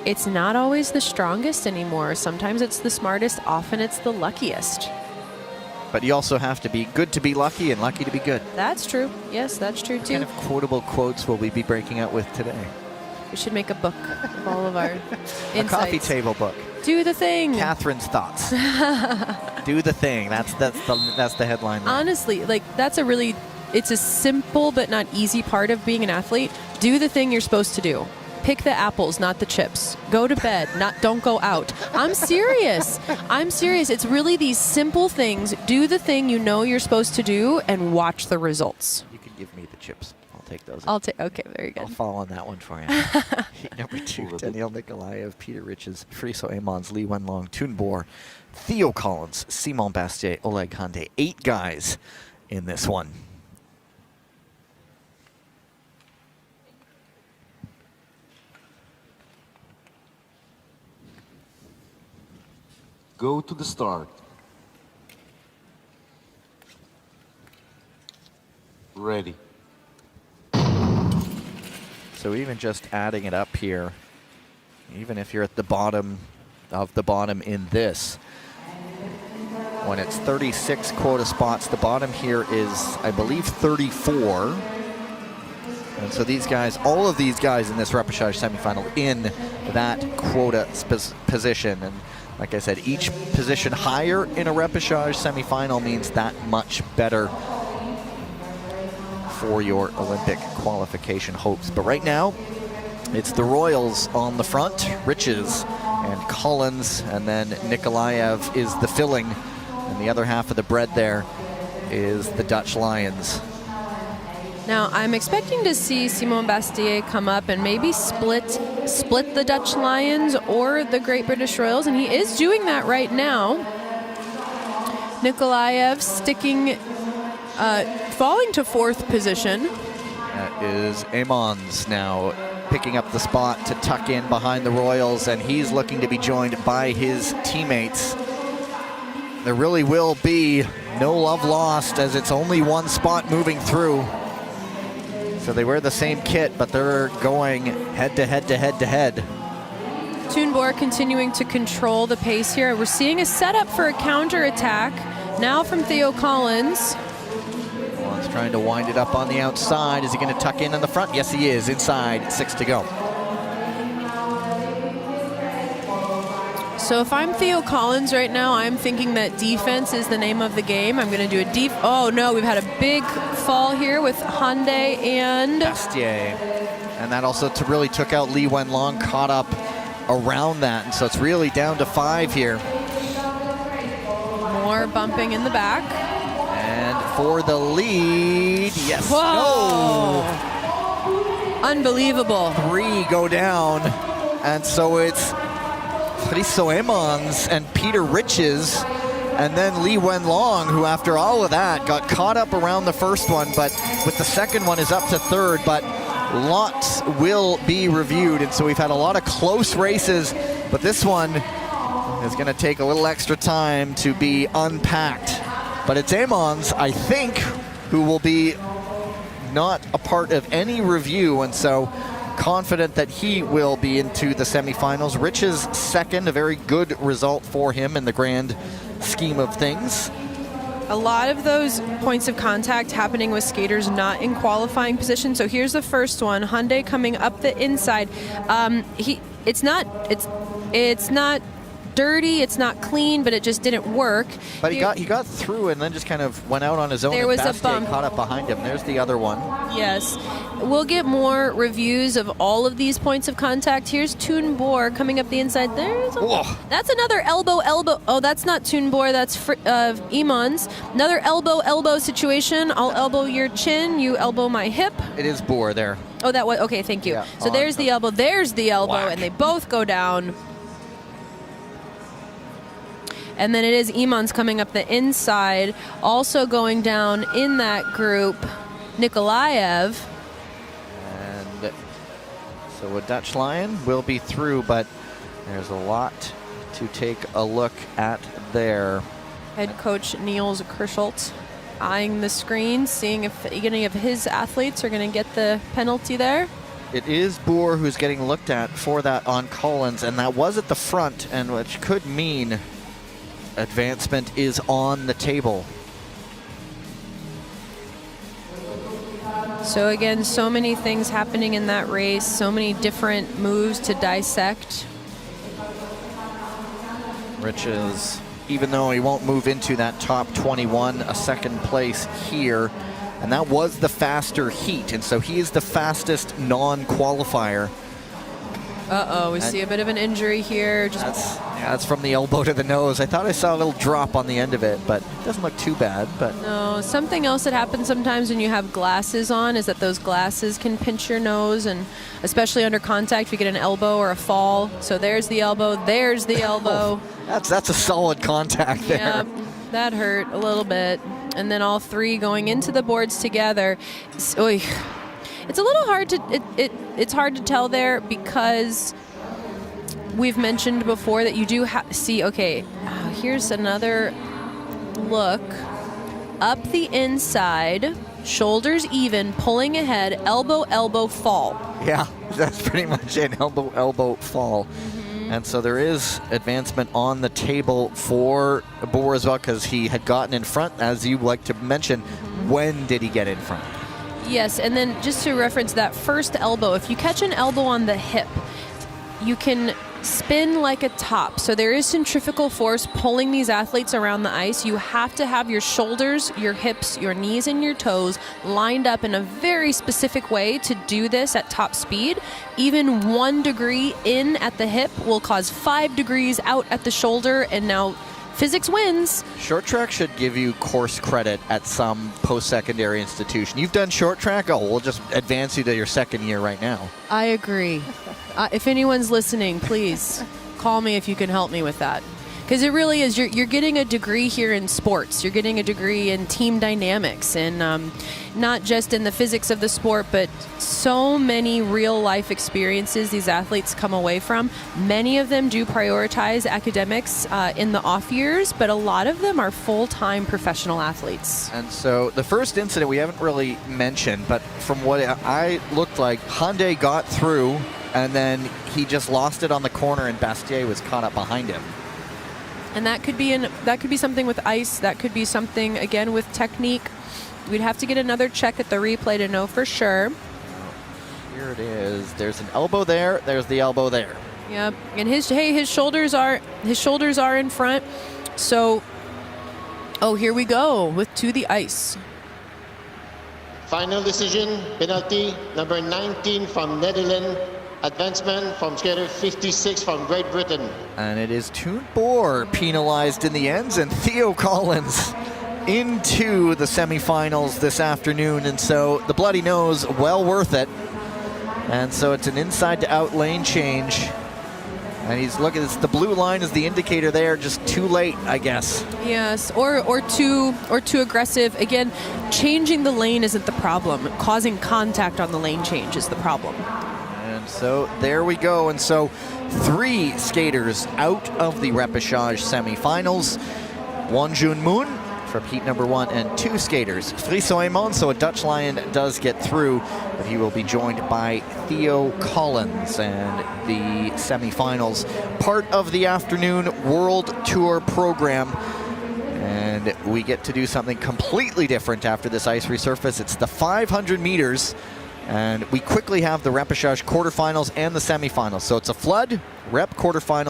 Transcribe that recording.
it's not always the strongest anymore. Sometimes it's the smartest, often it's the luckiest. But you also have to be good to be lucky and lucky to be good. That's true. Yes, that's true too. What kind of quotable quotes will we be breaking out with today? We should make a book of all of our insights. A coffee table book. Do the thing. Catherine's thoughts. Do the thing. That's the headline there. Honestly, like that's a really, it's a simple but not easy part of being an athlete. Do the thing you're supposed to do. Pick the apples, not the chips. Go to bed, don't go out. I'm serious. I'm serious. It's really these simple things. Do the thing you know you're supposed to do and watch the results. You can give me the chips. I'll take those. Okay, very good. I'll fall on that one for you. Heat number 2, Daniel Nikolaev, Peter Riches, Friso Amons, Lee Wenlong, Toon Boer, Theo Collins, Simon Bastier, Oleg Hande. 8 guys in this one. Go to the start. Ready. So even just adding it up here, even if you're at the bottom of the bottom in this, when it's 36 quota spots, the bottom here is, I believe, 34. And so these guys, all of these guys in this repechage semifinal in that quota position. And like I said, each position higher in a repechage semifinal means that much better for your Olympic qualification hopes. But right now, it's the Royals on the front, Riches and Collins, and then Nikolaev is the filling, and the other half of the bread there is the Dutch Lions. Now, I'm expecting to see Simon Bastier come up and maybe split the Dutch Lions or the Great British Royals, and he is doing that right now. Nikolaev falling to 4th position. That is Amons now picking up the spot to tuck in behind the Royals, and he's looking to be joined by his teammates. There really will be no love lost, as it's only one spot moving through. So they wear the same kit, but they're going head to head to head to head. Toon Boer continuing to control the pace here. We're seeing a setup for a counter-attack now from Theo Collins. Collins trying to wind it up on the outside. Is he going to tuck in the front? Yes, he is. Inside, 6 to go. So if I'm Theo Collins right now, I'm thinking that defense is the name of the game. I'm going to do a oh no, we've had a big fall here with Hande and Bastier. And that also really took out Lee Wenlong, caught up around that. And so it's really down to 5 here. More bumping in the back. And for the lead, yes. Whoa. No. Unbelievable. 3 go down. And so it's Friso Amons and Peter Riches, and then Lee Wenlong, who after all of that got caught up around the first one, but with the second one is up to 3rd, but lots will be reviewed. And so we've had a lot of close races, but this one is going to take a little extra time to be unpacked. But it's Amons, I think, who will be not a part of any review, and so confident that he will be into the semifinals. Riches second, a very good result for him in the grand scheme of things. A lot of those points of contact happening with skaters not in qualifying position. So here's the first one. Hande coming up the inside. It's not dirty, it's not clean, but it just didn't work. But he got through and then just kind of went out on his own. There was a bump. Caught up behind him. There's the other one. Yes. We'll get more reviews of all of these points of contact. Here's Toon Boer coming up the inside. That's another elbow. Oh, that's not Toon Boer, that's Amons. Another elbow situation. I'll elbow your chin, you elbow my hip. It is Boer there. Oh, that was, okay, thank you. Yeah, so there's the elbow, Whack. and they both go down. And then it is Amons coming up the inside, also going down in that group, Nikolaev. And so a Dutch Lion will be through, but there's a lot to take a look at there. Head coach Niels Kirschult eyeing the screen, seeing if any of his athletes are going to get the penalty there. it is Boer who's getting looked at for that on Collins, and that was at the front, and which could mean advancement is on the table. So again, so many things happening in that race, so many different moves to dissect. Riches, even though he won't move into that top 21, a second place here, and that was the faster heat, and so he is the fastest non-qualifier. Uh-oh, we see a bit of an injury here. That's from the elbow to the nose. I thought I saw a little drop on the end of it, but it doesn't look too bad. But no, something else that happens sometimes when you have glasses on is that those glasses can pinch your nose, and especially under contact if you get an elbow or a fall. So there's the elbow, there's the elbow. That's a solid contact there. Yeah, that hurt a little bit. And then all three going into the boards together. It's a little hard to it's hard to tell there because we've mentioned before that you do see. Okay, here's another look up the inside, shoulders even, pulling ahead, elbow elbow fall. Yeah, that's pretty much an elbow elbow fall. And so there is advancement on the table for Boer as well, because he had gotten in front, as you like to mention. When did he get in front? Yes, and then just to reference that first elbow, if you catch an elbow on the hip, you can spin like a top. So there is centrifugal force pulling these athletes around the ice. You have to have your shoulders, your hips, your knees, and your toes lined up in a very specific way to do this at top speed. Even 1 degree in at the hip will cause 5 degrees out at the shoulder, and now physics wins. Short track should give you course credit at some post-secondary institution. You've done short track, we'll just advance you to your second year right now. I agree. If anyone's listening, please call me if you can help me with that. Because it really is, you're getting a degree here in sports. You're getting a degree in team dynamics, and not just in the physics of the sport, but so many real life experiences these athletes come away from. Many of them do prioritize academics in the off years, but a lot of them are full-time professional athletes. And so the first incident we haven't really mentioned, but from what I looked like, Hyundai got through, and then he just lost it on the corner, and Bastier was caught up behind him. And that could be something with ice. That could be something, again, with technique. We'd have to get another check at the replay to know for sure. Here it is. There's an elbow there. There's the elbow there. Yep. And his shoulders are in front. So, here we go to the ice. Final decision, penalty number 19 from Netherlands. Advancement from skater 56 from Great Britain. And it is Toon Boer penalized in the ends, and Theo Collins into the semifinals this afternoon. And so the bloody nose, well worth it. And so it's an inside to out lane change. And he's looking, the blue line is the indicator there, just too late, I guess. Yes, or too aggressive. Again, changing the lane isn't the problem. Causing contact on the lane change is the problem. And so there we go. And so 3 skaters out of the repechage semifinals. Won Jun Moon from heat number 1, and 2 skaters. Friso Eamon, so a Dutch Lion does get through, but he will be joined by Theo Collins. And the semifinals, part of the afternoon World Tour program. And we get to do something completely different after this ice resurface. It's the 500 meters. And we quickly have the repechage quarterfinals and the semifinals. So it's a flood, rep quarterfinals.